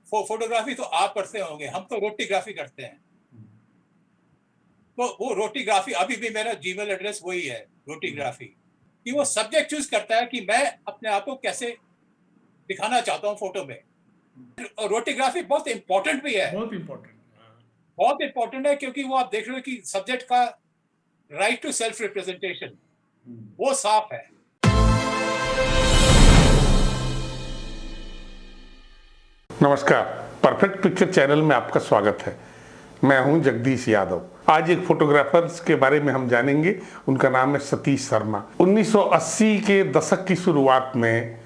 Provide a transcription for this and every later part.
Photography तो आप करते होंगे, हम तो रोटीग्राफी करते हैं। तो वो रोटीग्राफी अभी भी मेरा जीमेल एड्रेस वही है, रोटीग्राफी। कि वो सब्जेक्ट चूज करता है कि मैं अपने आप को कैसे दिखाना चाहता हूँ फोटो में। रोटीग्राफी बहुत इंपॉर्टेंट भी है, बहुत इंपॉर्टेंट, बहुत इंपॉर्टेंट है, क्योंकि वो आप देख रहे हो कि सब्जेक्ट का राइट टू सेल्फ रिप्रेजेंटेशन वो साफ है। नमस्कार, परफेक्ट पिक्चर चैनल में आपका स्वागत है। मैं हूं जगदीश यादव। आज एक फोटोग्राफर्स के बारे में हम जानेंगे। उनका नाम है सतीश शर्मा। 1980 के दशक की शुरुआत में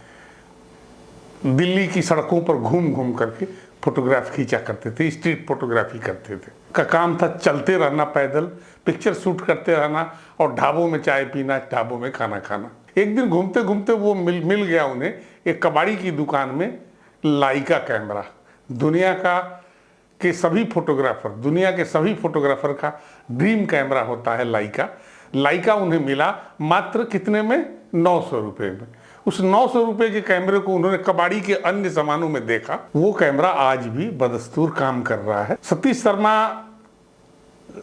दिल्ली की सड़कों पर घूम घूम करके फोटोग्राफ खींचा करते थे, स्ट्रीट फोटोग्राफी करते थे। का काम था चलते रहना, पैदल पिक्चर शूट करते रहना और ढाबों में चाय पीना, ढाबों में खाना खाना। एक दिन घूमते घूमते वो मिल गया उन्हें एक कबाड़ी की दुकान में लाइका कैमरा। दुनिया के सभी फोटोग्राफर का ड्रीम कैमरा होता है लाइका। लाइका उन्हें मिला मात्र कितने में? 900 रुपये में। उस 900 रुपये के कैमरे को उन्होंने कबाड़ी के अन्य सामानों में देखा। वो कैमरा आज भी बदस्तूर काम कर रहा है। सतीश शर्मा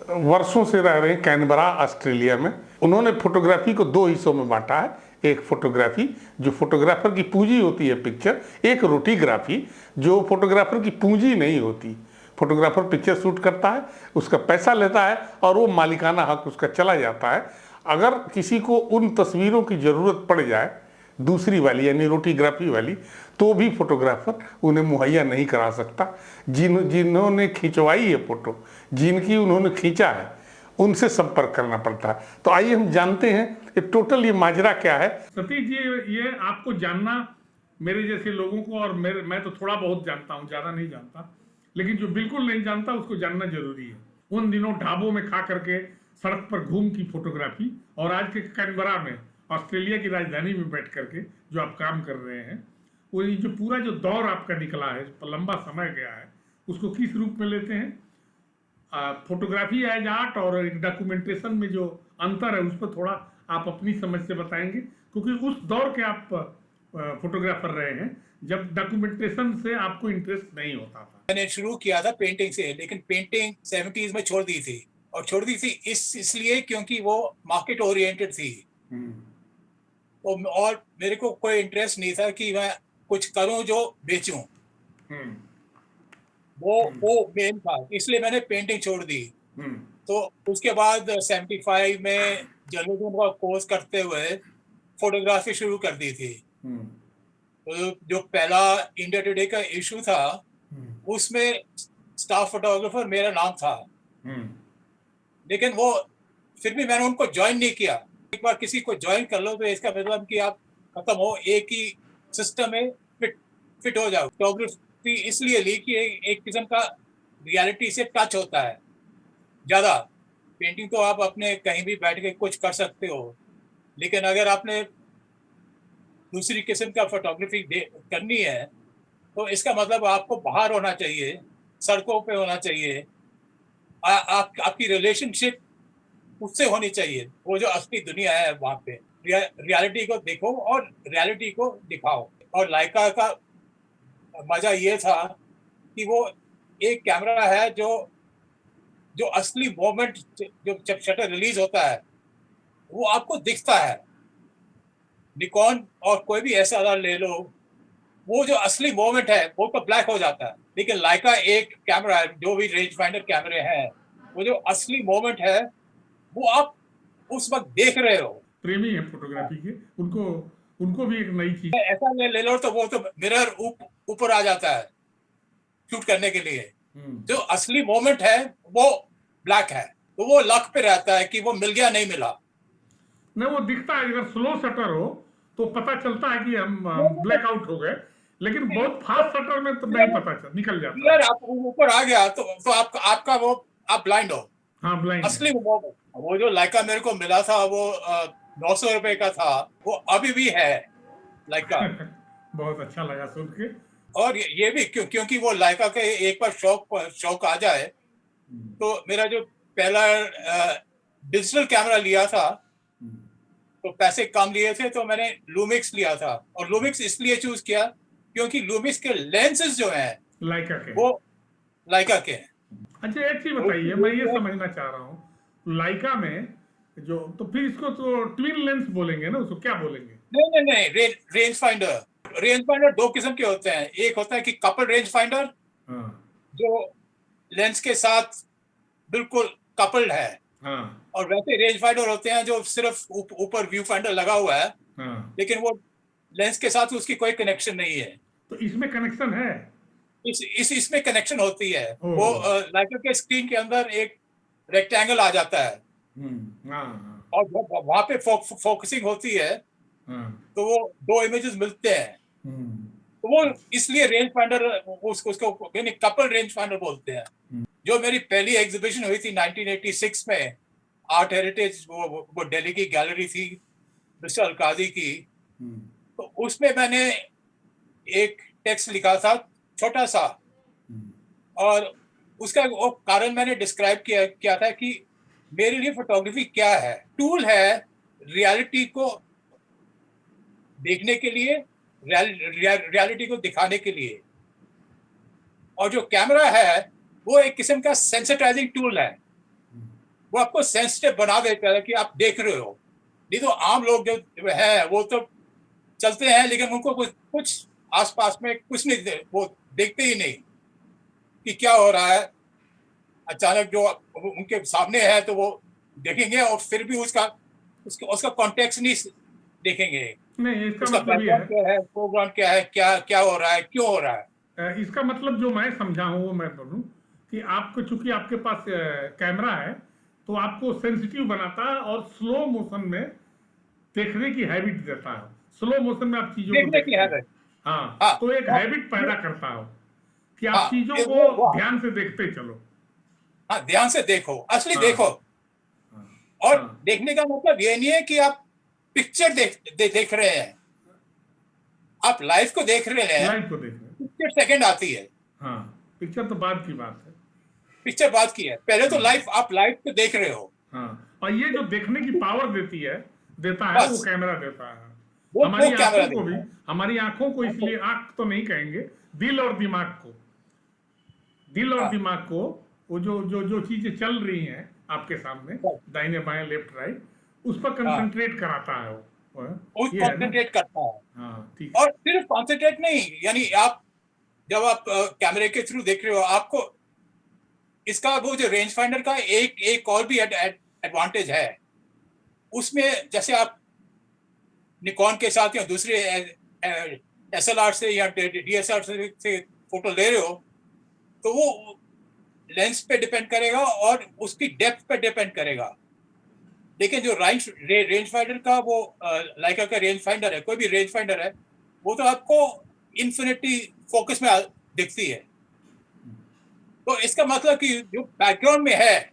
वर्षों से रह रहे हैं कैनबरा, ऑस्ट्रेलिया में। उन्होंने फोटोग्राफी को दो हिस्सों में बांटा है। एक फोटोग्राफी जो फोटोग्राफर की पूंजी होती है पिक्चर, एक रोटीग्राफी जो फोटोग्राफर की पूंजी नहीं होती। फोटोग्राफर पिक्चर शूट करता है, उसका पैसा लेता है और वो मालिकाना हक उसका चला जाता है। अगर किसी को उन तस्वीरों की ज़रूरत पड़ जाए, दूसरी वाली यानी रोटीग्राफी वाली, तो भी फोटोग्राफर उन्हें मुहैया नहीं करा सकता। जिन्होंने खिंचवाई है फोटो, जिनकी उन्होंने खींचा है, उनसे संपर्क करना पड़ता है। तो आइए हम जानते हैं कि टोटल ये माजरा क्या है। सतीश जी, ये आपको जानना मेरे जैसे लोगों को, और मैं तो थोड़ा बहुत जानता हूँ, ज़्यादा नहीं जानता, लेकिन जो बिल्कुल नहीं जानता उसको जानना जरूरी है। उन दिनों ढाबों में खा करके सड़क पर घूम की फोटोग्राफी, और आज के कैनबरा में, ऑस्ट्रेलिया की राजधानी में बैठ करके जो आप काम कर रहे हैं, वो ये जो पूरा जो दौर आपका निकला है, लंबा समय गया है, उसको किस रूप में लेते हैं? फोटोग्राफी एज आर्ट और डॉक्यूमेंटेशन में जो अंतर है उस पर थोड़ा आप अपनी समझ से बताएंगे, क्योंकि उस दौर के आप फोटोग्राफर रहे हैं जब डॉक्यूमेंटेशन से आपको इंटरेस्ट नहीं होता था। मैंने शुरू किया था पेंटिंग से, लेकिन पेंटिंग 70s में छोड़ दी थी। और छोड़ दी थी इसलिए क्योंकि वो मार्केट ओरिएंटेड थी। और मेरे को कोई इंटरेस्ट नहीं था कि मैं कुछ करूं जो बेचूं। वो मेन था, इसलिए मैंने पेंटिंग छोड़ दी। तो उसके बाद 75 में जर्नलिज्म का कोर्स करते हुए फोटोग्राफी शुरू कर दी थी। तो जो पहला इंडिया टुडे का इशू था, उसमें स्टाफ फोटोग्राफर मेरा नाम था। लेकिन वो फिर भी मैंने उनको ज्वाइन नहीं किया। एक बार किसी को ज्वाइन कर लो तो इसका मतलब कि आप खत्म हो, एक ही सिस्टम में फिट हो जाओ। फोटोग्राफी इसलिए ली कि एक किस्म का रियलिटी से टच होता है ज़्यादा। पेंटिंग तो आप अपने कहीं भी बैठ के कुछ कर सकते हो, लेकिन अगर आपने दूसरी किस्म का फोटोग्राफी करनी है तो इसका मतलब आपको बाहर होना चाहिए, सड़कों पे होना चाहिए। आपकी रिलेशनशिप उससे होनी चाहिए, वो जो असली दुनिया है वहाँ पे। रियलिटी को देखो और रियलिटी को दिखाओ। और लाइका का मजा ये था कि वो एक कैमरा है जो असली मोमेंट, जो जब शटर रिलीज होता है वो आपको दिखता है। निकॉन और कोई भी ऐसा ले लो, वो जो असली मोमेंट है वो तो ब्लैक हो जाता है। लेकिन लाइका एक कैमरा है, जो भी रेंज फाइंडर कैमरे हैं, वो जो असली मोमेंट है वो आप उस वक्त देख रहे हो। प्रेमी है फोटोग्राफी के, उनको भी एक नई चीज ऐसा ले लो तो वो तो मिरर ऊपर आ जाता है शूट करने के लिए। जो असली मोमेंट है वो ब्लैक है, तो वो लक पे रहता है कि वो मिल गया नहीं मिला। नहीं, वो दिखता है। अगर स्लो शटर हो तो पता चलता है कि हम ब्लैकआउट हो गए, लेकिन बहुत फास्ट शटर में तो नहीं पता चल, निकल जाता है। आप ऊपर आ गया तो आपका वो आप ब्लाइंड हो। हाँ, ब्लाइंड असली मोमेंट वो जो लाइका मेरे को मिला था वो 900 रुपए का था, वो अभी भी है लाइका। बहुत अच्छा लगा सुन के। और ये भी क्योंकि वो लाइका के एक बार शौक आ जाए तो मेरा जो पहला डिजिटल कैमरा लिया था तो पैसे कम लिए थे, तो मैंने लूमिक्स लिया था। और लूमिक्स इसलिए चूज किया क्योंकि लूमिक्स के लेंसेज जो हैं लाइका के। वो लाइका के हैं। अच्छा एक चीज बताइए, मैं ये समझना चाह रहा हूँ, लाइका में जो, तो फिर इसको तो ट्विन लेंस बोलेंगे ना, उसको क्या बोलेंगे? नहीं नहीं नहीं, रेंज फाइंडर दो किस्म के होते हैं। एक होता है कि कपल रेंज फाइंडर, हाँ जो लेंस के साथ बिल्कुल कपल्ड है, हाँ और वैसे रेंज फाइंडर होते हैं जो सिर्फ ऊपर व्यू फाइंडर लगा हुआ है, हाँ। लेकिन वो लेंस के साथ उसकी कोई कनेक्शन नहीं है। तो इसमें कनेक्शन है? इसमें कनेक्शन होती है। ओ। वो लाइका के स्क्रीन के अंदर एक रेक्टेंगल आ जाता है, हाँ हाँ और वहां पे फोकसिंग होती है, हाँ। तो वो दो इमेजेस मिलते हैं। हम्म, तो वो इसलिए रेंज फाइंडर उसको यानी कपल रेंज फाइंडर बोलते हैं। जो मेरी पहली एग्जीबिशन हुई थी 1986 में, आर्ट हेरिटेज, वो दिल्ली की गैलरी थी मिस्टर अलकादी की। तो उसमें मैंने एक टेक्स्ट लिखा था, छोटा सा, और उसका वो कारण मैंने डिस्क्राइब किया था कि मेरे लिए फोटोग्राफी क्या है। टूल है रियलिटी को देखने के लिए, रियलिटी को दिखाने के लिए, और जो कैमरा है वो एक किस्म का सेंसिटाइजिंग टूल है। वो आपको सेंसिटिव बना देता है कि आप देख रहे हो। नहीं तो आम लोग जो है वो तो चलते हैं, लेकिन उनको कुछ आसपास में कुछ नहीं, वो देखते ही नहीं कि क्या हो रहा है। अचानक जो उनके सामने है तो वो देखेंगे, और फिर भी उसका कॉन्टेक्स्ट नहीं देखेंगे। नहीं इसका उसका मतलब ये बैकग्राउंड क्या है, फोरग्राउंड क्या है, क्या क्या हो रहा है, क्यों हो रहा है। इसका मतलब जो मैं समझा हूँ वो मैं बोलूँ कि आपको, चूंकि आपके पास कैमरा है, तो आपको सेंसिटिव बनाता है और स्लो मोशन में देखने की हैबिट देता है। स्लो मोशन में आप चीजों को देखने की देखते है। हो। हाँ, हाँ तो एक हाँ हैबिट पैदा करता हो कि आप हाँ, चीजों को वो ध्यान से देखते चलो। हाँ, ध्यान से देखो, असली हाँ देखो। हाँ और हाँ। देखने का मतलब ये नहीं है कि आप पिक्चर देख रहे हैं, आप लाइफ को देख रहे हैं। लाइव को देख रहे हैं। पिक्चर सेकंड आती है, हाँ, पिक्चर तो बाद की बात है। पिक्चर बात की है। पहले तो हाँ लाइफ, आप लाइफ को देख रहे हो। हाँ, और ये जो देखने की पावर देता है वो बस कैमरा देता है। वो हमारी कैमरा आंखों को भी, देखता है हमारी आंखों को, आपको। इसलिए आंख तो नहीं कहेंगे, दिल और दिमाग को, दिल और हाँ, दिमाग को, वो जो जो जो चीजें चल रही हैं आपके सामने, बस, दाहिने बाएं लेफ्ट राइट, उस पर हाँ, कंसंट्रेट कराता है वो वो ये है ना? कॉन्सेंट्रेट करता है। हाँ ठीक है। और सिर्फ कॉन्सेंट्रेट नहीं, यानी आप जब आप कैमरे के थ्रू देख रहे हो, आपको इसका वो जो रेंज फाइंडर का एक और भी एडवांटेज है उसमें। जैसे आप निकॉन के साथ या दूसरे एसएलआर से या डीएसएलआर से फोटो ले रहे हो, तो वो लेंस पे डिपेंड करेगा और उसकी डेप्थ पे डिपेंड करेगा। लेकिन जो रेंज फाइंडर का वो लाइका का रेंज फाइंडर है, कोई भी रेंज फाइंडर है, वो तो आपको इन्फिनिटी फोकस में दिखती है। तो इसका मतलब कि जो बैकग्राउंड में है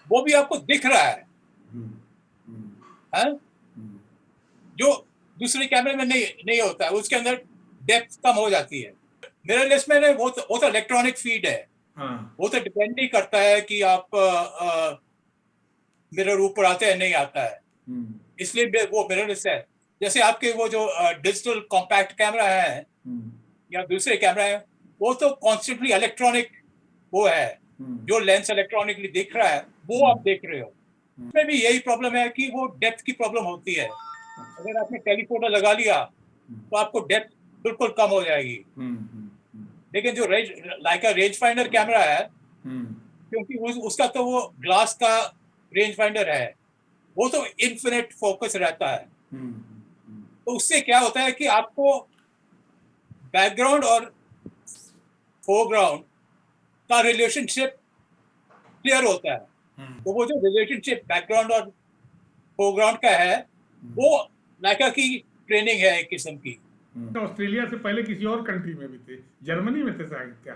वो भी आपको दिख रहा है, जो दूसरे कैमरे में नहीं होता है। उसके अंदर डेप्थ कम हो जाती है। मिररलेस में वो तो इलेक्ट्रॉनिक फीड है। हाँ वो तो डिपेंड नहीं करता है कि आप मिरर ऊपर आता है नहीं आता है, इसलिए वो मिररलेस है। जैसे आपके वो जो डिजिटल कॉम्पैक्ट कैमरा है या दूसरे कैमरा है, वो तो कॉन्स्टेंटली इलेक्ट्रॉनिक वो है। जो लेंस इलेक्ट्रॉनिकली दिख रहा है वो आप देख रहे हो। उसमें भी यही प्रॉब्लम है कि वो डेप्थ की प्रॉब्लम होती है। अगर आपने टेलीफोटो लगा लिया तो आपको डेप्थ बिल्कुल कम हो जाएगी। लेकिन जो लाइका रेंज फाइंडर कैमरा है, क्योंकि उसका तो वो ग्लास का रेंज फाइंडर है, वो तो इन्फिनिट फोकस रहता है। तो उससे क्या होता है कि आपको बैकग्राउंड और फोरग्राउंड का रिलेशनशिप क्लियर होता है। तो वो जो रिलेशनशिप बैकग्राउंड और फोरग्राउंड का है, वो लाइका की ट्रेनिंग है एक किस्म की। ऑस्ट्रेलिया से पहले किसी और कंट्री में भी थे, जर्मनी में थे शायद क्या?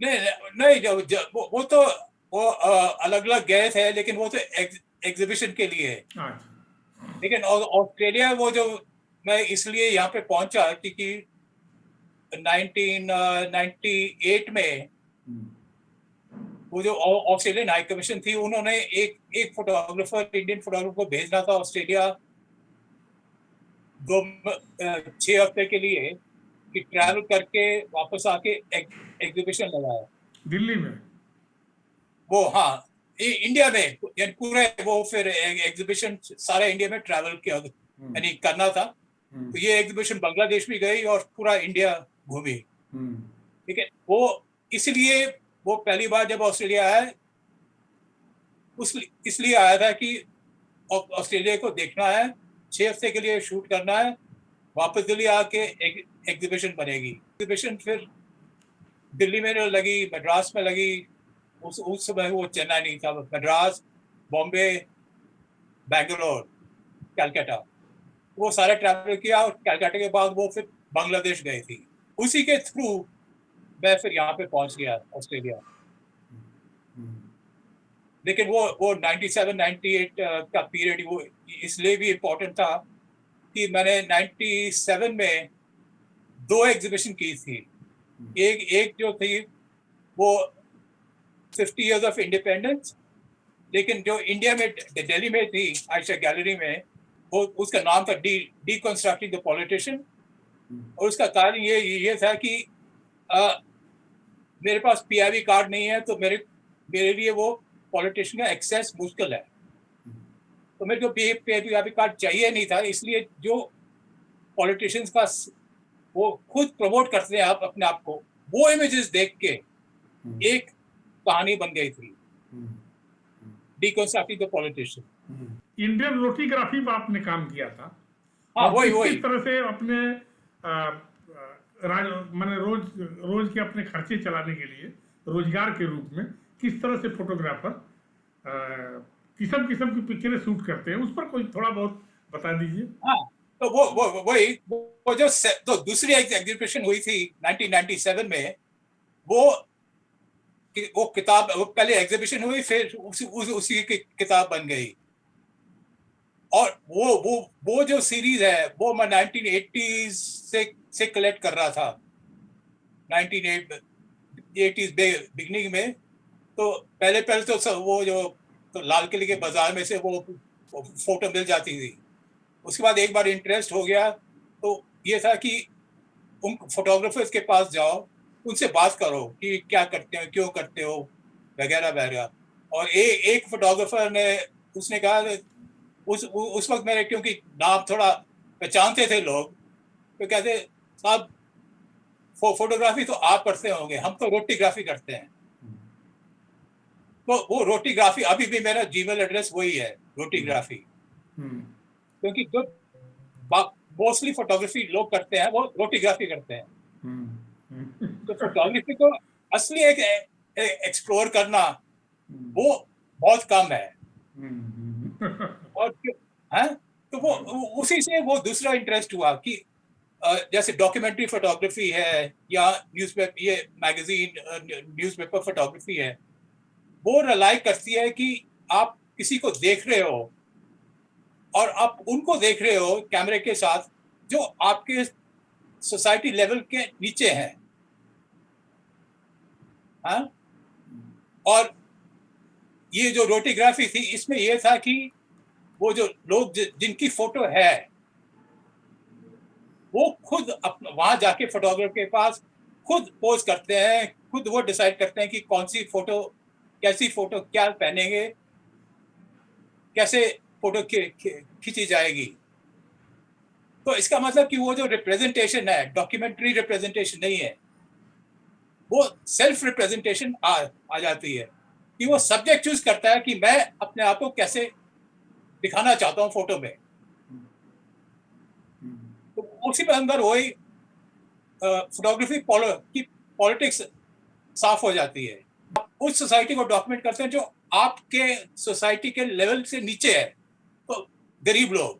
नहीं नहीं, वो तो वो अलग अलग गए थे, लेकिन वो तो एग्जीबिशन के लिए। अच्छा। लेकिन ऑस्ट्रेलिया वो जो मैं इसलिए यहाँ पे पहुंचा क्योंकि 1998 में वो जो ऑस्ट्रेलियन हाई कमीशन थी, उन्होंने एक फोटोग्राफर, इंडियन फोटोग्राफर को भेजना था ऑस्ट्रेलिया 6 हफ्ते के लिए। कि ट्रैवल करके वापस आके एग्जीबिशन लगाया दिल्ली में। वो, हाँ, इंडिया में, यानी पूरे वो फिर एग्जीबिशन सारे इंडिया में ट्रैवल किया, यानी करना था। तो ये एग्जीबिशन बांग्लादेश भी गई और पूरा इंडिया घूमी। ठीक है, वो इसलिए वो पहली बार जब ऑस्ट्रेलिया आया, इसलिए आया था कि ऑस्ट्रेलिया को देखना है, 6 हफ्ते के लिए शूट करना है, वापस दिल्ली आके एग्जीबिशन बनेगी। एग्जीबिशन फिर दिल्ली में लगी, मद्रास में लगी। उस समय वो चेन्नई नहीं था, मद्रास, बॉम्बे, बेंगलोर, कलकत्ता, वो सारे ट्रैवल किया। और कलकत्ता के बाद वो फिर बांग्लादेश गई थी। उसी के थ्रू मैं फिर यहाँ पे पहुंच गया ऑस्ट्रेलिया। लेकिन वो 97 98 का पीरियड वो इसलिए भी इम्पोर्टेंट था कि मैंने 97 में 2 एग्जीबिशन की थी। एक जो थी वो 50 इयर्स ऑफ इंडिपेंडेंस, लेकिन जो इंडिया में दिल्ली में थी आयशा गैलरी में, वो उसका नाम था डीकंस्ट्रक्टिंग द पॉलिटिशियन। और उसका कारण ये था कि मेरे पास पीआईबी कार्ड नहीं है, तो मेरे लिए वो पॉलिटिशियन का एक्सेस मुश्किल है। तो मेरे को पीआईबी कार्ड चाहिए नहीं था, इसलिए जो पॉलिटिशियंस का वो खुद प्रमोट करते हैं आप अपने आप को, वो इमेजेस देख के एक कहानी बन गई थी, डीकंस्ट्रक्टिंग द पॉलिटिशियन। इंडियन रोटीग्राफी पर आपने काम किया था। हाँ, वही किस तरह से अपने मैंने रोज के अपने खर्चे चलाने के लिए रोजगार के रूप में किस तरह से फोटोग्राफर किस्म की पिक्चरें शूट करते हैं, उस पर कोई थोड़ा बहुत बता दीजिए। हाँ, तो वो जो तो दूसरी एग्जीबिशन हुई थी 1997 में, वो किताब, वो पहले एग्जीबिशन हुई, फिर उसी की किताब बन गई। और वो जो सीरीज है वो मैं 1980s से कलेक्ट कर रहा था, 1980s बिगनिंग में। तो पहले तो वो जो तो लाल किले के बाजार में से वो फोटो मिल जाती थी। उसके बाद एक बार इंटरेस्ट हो गया, तो ये था कि उन फोटोग्राफर्स के पास जाओ, उनसे बात करो कि क्या करते हो, क्यों करते हो, वगैरह वगैरह। और एक फोटोग्राफर ने, उसने कहा, उस वक्त मेरे क्योंकि नाम थोड़ा पहचानते थे लोग, तो कहते, साहब फोटोग्राफी तो आप करते होंगे, हम तो रोटीग्राफी करते हैं। तो वो रोटीग्राफी, अभी भी मेरा जीमेल एड्रेस वही है, रोटीग्राफी। क्योंकि जो मोस्टली फोटोग्राफी लोग करते हैं वो रोटीग्राफी करते हैं। तो फोटोग्राफी को असली एक एक्सप्लोर करना वो बहुत कम है। और है, तो वो उसी से वो दूसरा इंटरेस्ट हुआ कि जैसे डॉक्यूमेंट्री फोटोग्राफी है या न्यूज़पेपर, ये मैगजीन न्यूज़पेपर फोटोग्राफी है, वो रिलाई करती है कि आप किसी को देख रहे हो और आप उनको देख रहे हो कैमरे के साथ जो आपके सोसाइटी लेवल के नीचे हैं। हाँ, और ये जो रोटीग्राफी थी, इसमें यह था कि वो जो लोग जिनकी फोटो है वो खुद वहां जाके फोटोग्राफर के पास खुद पोज करते हैं, खुद वो डिसाइड करते हैं कि कौन सी फोटो, कैसी फोटो, क्या पहनेंगे, कैसे फोटो खींची जाएगी। तो इसका मतलब कि वो जो रिप्रेजेंटेशन है, डॉक्यूमेंट्री रिप्रेजेंटेशन नहीं है, वो सेल्फ रिप्रेजेंटेशन आ जाती है कि वो सब्जेक्ट चूज करता है कि मैं अपने आप को कैसे दिखाना चाहता हूँ फोटो में। तो उसी पर अंदर वही फोटोग्राफी की पॉलिटिक्स साफ हो जाती है। आप उस सोसाइटी को डॉक्यूमेंट करते हैं जो आपके सोसाइटी के लेवल से नीचे है। तो गरीब लोग,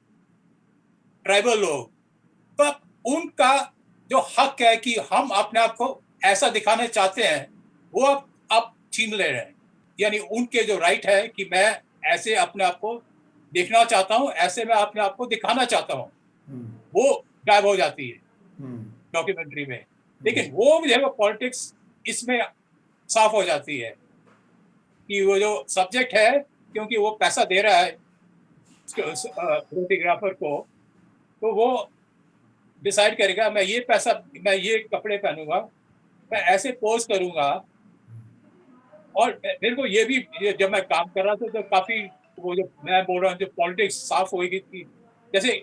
ट्राइबल लोग, तो उनका जो हक है कि हम अपने आप को ऐसा दिखाना चाहते हैं, वो आप छीन ले रहे हैं। यानी उनके जो राइट है कि मैं ऐसे अपने आप को देखना चाहता हूँ, ऐसे मैं अपने आप को दिखाना चाहता हूँ, वो गायब हो जाती है डॉक्यूमेंट्री में। लेकिन वो जो है पॉलिटिक्स इसमें साफ हो जाती है कि वो जो सब्जेक्ट है, क्योंकि वो पैसा दे रहा है फोटोग्राफर को, तो वो डिसाइड करेगा मैं ये कपड़े पहनूंगा, मैं ऐसे पोज करूंगा। और मेरे को जब मैं काम कर रहा था तो काफी वो जो मैं बोल रहा हूँ जो पॉलिटिक्स साफ हो गई थी। जैसे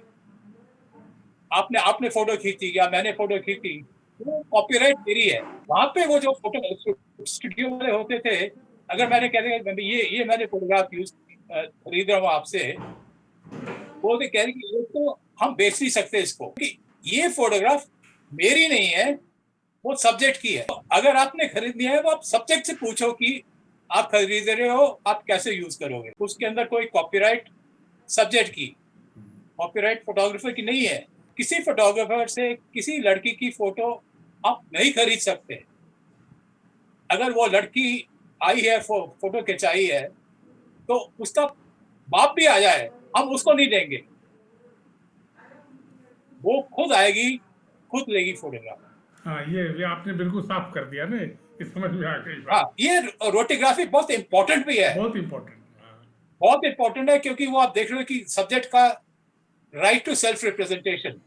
आपने आपने फोटो खींची या मैंने फोटो खींची, वो कॉपीराइट मेरी है। वहां पे वो जो फोटो स्टूडियो वाले होते थे, अगर मैंने कह दिया ये मैंने फोटोग्राफ खरीद रहा हूँ आपसे, वो भी कह रहे कि ये तो हम बेच नहीं सकते इसको, कि ये फोटोग्राफ मेरी नहीं है, वो सब्जेक्ट की है। तो अगर आपने खरीदनी है तो आप सब्जेक्ट से पूछो कि आप खरीद रहे हो, आप कैसे यूज करोगे। उसके अंदर कोई कॉपीराइट सब्जेक्ट की, कॉपीराइट फोटोग्राफर की नहीं है। किसी फोटोग्राफर से किसी लड़की की फोटो आप नहीं खरीद सकते। अगर वो लड़की आई है, फोटो खिंचाई है, तो उसका बाप भी आ जाए, हम उसको नहीं देंगे। वो खुद आएगी, खुद लेगी फोटोग्राफ। हाँ, ये आपने बिल्कुल साफ कर दिया ना, इस समझ में आ गई हाँ, बात। ये रोटिग्राफी बहुत इंपॉर्टेंट भी है, बहुत इंपॉर्टेंट। बहुत इंपॉर्टेंट है, क्योंकि वो आप देख रहे हो कि सब्जेक्ट का राइट टू सेल्फ रिप्रेजेंटेशन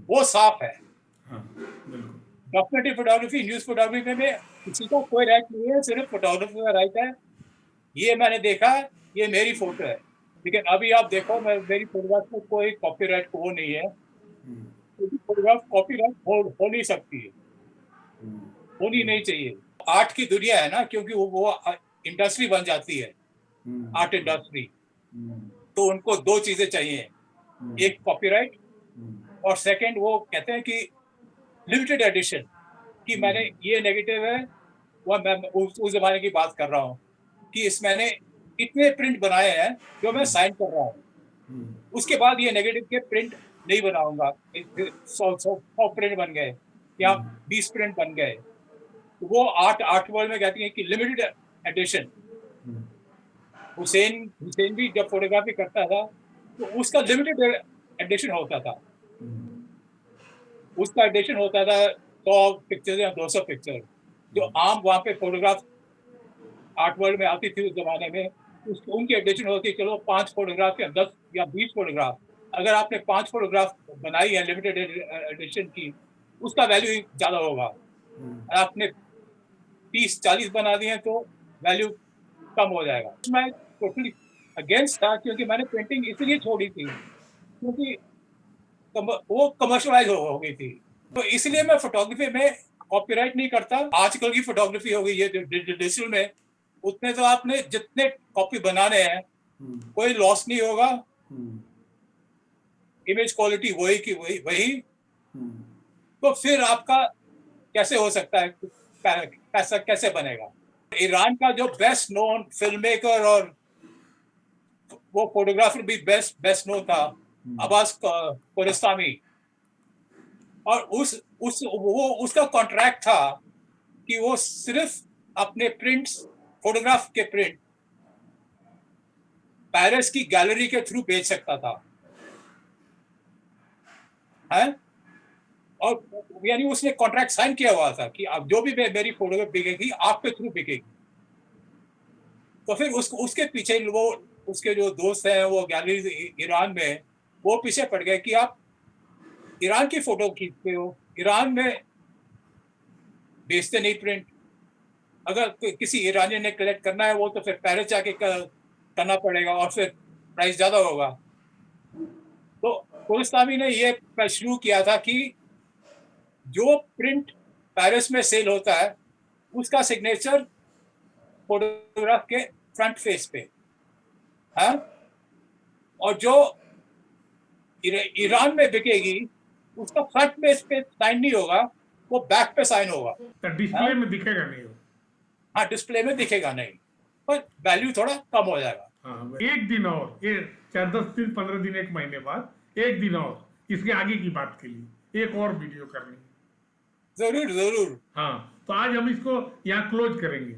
वो साफ है। हाँ, बिल्कुल। डॉक्यूमेंट्री फोटोग्राफी, न्यूज फोटोग्राफी में किसी का कोई राइट नहीं है, सिर्फ फोटोग्राफी का राइट है। ये मैंने देखा, ये मेरी फोटो है। लेकिन अभी आप देखो, मेरी फोटोग्राफ में कोई कॉपीराइट को वो नहीं है, क्योंकि फोटोग्राफ कॉपीराइट हो नहीं सकती है, होनी नहीं चाहिए। आर्ट की दुनिया है ना, क्योंकि वो इंडस्ट्री बन जाती है, आर्ट इंडस्ट्री, तो उनको दो चीजें चाहिए, एक कॉपीराइट और सेकंड वो कहते हैं कि लिमिटेड एडिशन, कि मैंने ये नेगेटिव है, वो मैं उस जमाने की बात कर रहा हूँ कि इस मैंने इतने प्रिंट बनाए हैं जो मैं साइन कर रहा हूँ, उसके बाद ये नेगेटिव के प्रिंट नहीं बनाऊंगा। 100 प्रिंट बन गए या 20 प्रिंट बन गए, तो वो आर्ट वर्ल्ड में कहती है कि लिमिटेड एडिशन। हुसैन भी जब फोटोग्राफी करता था तो उसका लिमिटेड एडिशन होता था, उसका एडिशन होता था 100 पिक्चर या 200 पिक्चर। जो आम वहाँ पे फोटोग्राफ आर्ट वर्ल्ड में आती थी उस जमाने में, उनकी एडिशन होती चलो 5 फोटोग्राफ या 10 या 20 फोटोग्राफ। अगर आपने 5 फोटोग्राफ बनाई है लिमिटेड एडिशन की, उसका वैल्यू ज्यादा होगा। आपने 30-40 बना दिए तो वैल्यू कम हो जाएगा। मैं टोटली अगेंस्ट था, क्योंकि मैंने पेंटिंग इसलिए छोड़ी थी क्योंकि वो कमर्शलाइज हो गई थी। तो इसलिए मैं फोटोग्राफी में कॉपीराइट नहीं करता। आजकल की फोटोग्राफी हो गई है डिजिटल में, उतने तो आपने जितने कॉपी बनाने हैं कोई लॉस नहीं होगा, इमेज क्वालिटी वही की वही। तो फिर आपका कैसे हो सकता है, पैसा कैसे बनेगा। ईरान का जो बेस्ट नोन फिल्म मेकर और वो फोटोग्राफर भी बेस्ट नोन था, अब्बास कियारोस्तामी, और उसका कॉन्ट्रैक्ट था कि वो सिर्फ अपने प्रिंट्स, फोटोग्राफ के प्रिंट पेरिस की गैलरी के थ्रू बेच सकता था, है? और यानी उसने कॉन्ट्रैक्ट साइन किया हुआ था कि अब जो भी मेरी फोटोग्राफ बिकेगी आपके थ्रू बिकेगी। तो फिर उसके पीछे वो उसके जो दोस्त हैं वो गैलरी ईरान में, वो पीछे पड़ गए कि आप ईरान की फोटो खींचते हो, ईरान में बेचते नहीं प्रिंट। अगर किसी ईरानी ने कलेक्ट करना है वो तो फिर पेरिस जाके करना पड़ेगा और फिर प्राइस ज्यादा होगा। तो कियारोस्तामी ने ये शुरू किया था कि जो प्रिंट पेरिस में सेल होता है उसका सिग्नेचर फोटोग्राफ के फ्रंट फेस पे है, और जो ईरान में बिकेगी उसका फ्रंट पेज पे साइन नहीं होगा, वो बैक पे साइन होगा। डिस्प्ले में दिखेगा नहीं वो। हाँ, डिस्प्ले में दिखेगा नहीं, पर वैल्यू थोड़ा कम हो जाएगा। हाँ, एक दिन और, ये 10 दिन 15 दिन 1 महीने बाद एक दिन और इसके आगे की बात के लिए एक और वीडियो करनी है। जरूर जरूर। हाँ, तो आज हम इसको यहाँ क्लोज करेंगे।